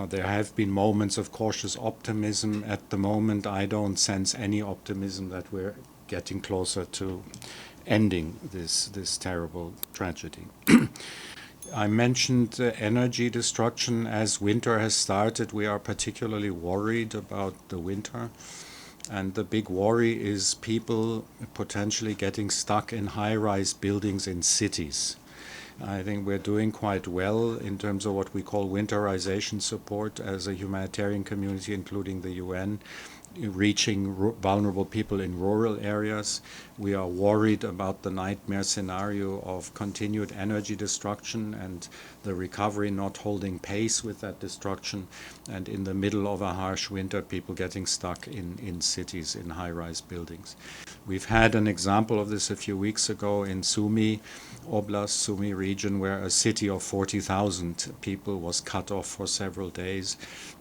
there have been moments of cautious optimism. At the moment, I don't sense any optimism that we're getting closer to ending this terrible tragedy. I mentioned energy destruction. As winter has started, we are particularly worried about the winter. And the big worry is people potentially getting stuck in high-rise buildings in cities. I think we're doing quite well in terms of what we call winterization support as a humanitarian community, including the UN, reaching vulnerable people in rural areas. We are worried about the nightmare scenario of continued energy destruction and the recovery not holding pace with that destruction, and in the middle of a harsh winter, people getting stuck in cities, in high-rise buildings. We've had an example of this a few weeks ago in Sumy Oblast, Sumy region, where a city of 40,000 people was cut off for several days,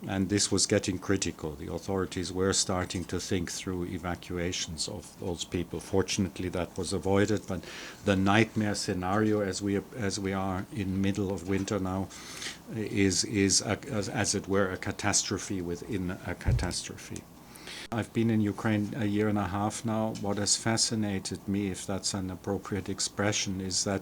and this was getting critical. The authorities were starting to think through evacuations of those people. Fortunately, that was avoided, but the nightmare scenario, as we are in middle of winter now, is as it were, a catastrophe within a catastrophe. I've been in Ukraine a year and a half now. What has fascinated me, if that's an appropriate expression, is that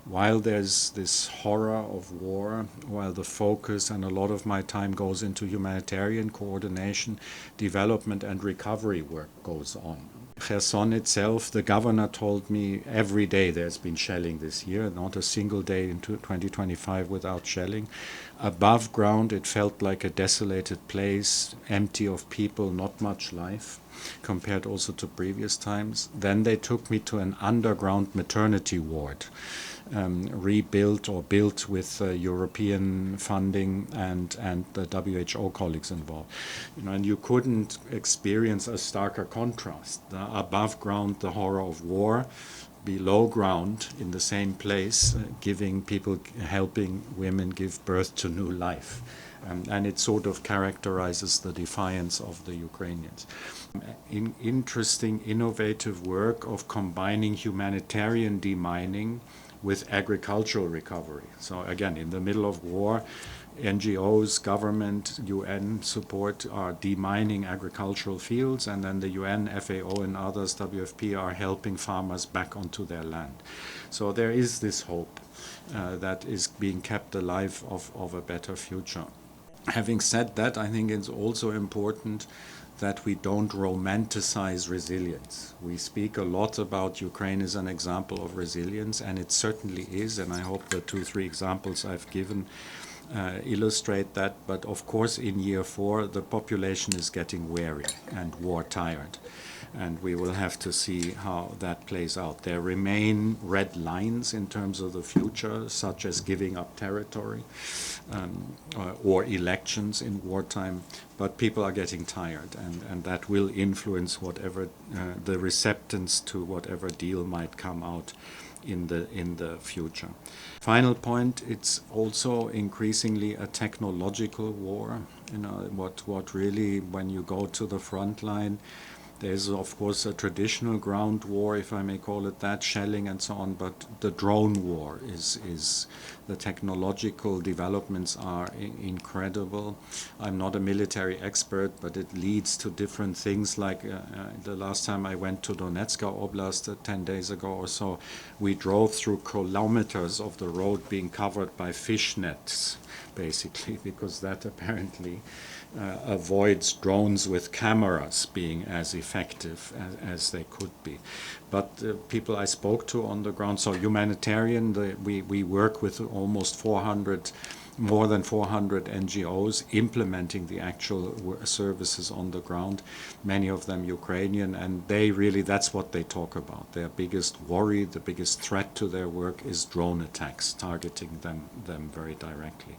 while there's this horror of war, while the focus and a lot of my time goes into humanitarian coordination, development and recovery work goes on. Kherson itself, the governor told me every day there's been shelling this year, not a single day in 2025 without shelling. Above ground, it felt like a desolated place, empty of people, not much life, compared also to previous times. Then they took me to an underground maternity ward, rebuilt or built with European funding and the WHO colleagues involved. And you couldn't experience a starker contrast. Above ground, the horror of war. Below ground, in the same place, helping women give birth to new life. And it sort of characterizes the defiance of the Ukrainians. Interesting, innovative work of combining humanitarian demining with agricultural recovery. So again, in the middle of war, NGOs, government, UN support are demining agricultural fields, and then the UN, FAO and others, WFP, are helping farmers back onto their land. So there is this hope that is being kept alive of a better future. Having said that, I think it's also important that we don't romanticize resilience. We speak a lot about Ukraine as an example of resilience, and it certainly is, and I hope the 2-3 examples I've given illustrate that. But of course, in year 4, the population is getting weary and war-tired, and we will have to see how that plays out. There remain red lines in terms of the future, such as giving up territory or elections in wartime, but people are getting tired, and that will influence whatever the receptance to whatever deal might come out in the future. Final point, it's also increasingly a technological war. What really, when you go to the front line, there's of course a traditional ground war, if I may call it that, shelling and so on, but the drone war is the technological developments are incredible. I'm not a military expert, but it leads to different things, like the last time I went to Donetsk Oblast 10 days ago or so, we drove through kilometers of the road being covered by fish nets, basically, because that apparently avoids drones with cameras being as effective as they could be. But people I spoke to on the ground, so humanitarian, we work with almost more than 400 NGOs implementing the actual services on the ground, many of them Ukrainian, and that's what they talk about. Their biggest worry, the biggest threat to their work is drone attacks, targeting them very directly.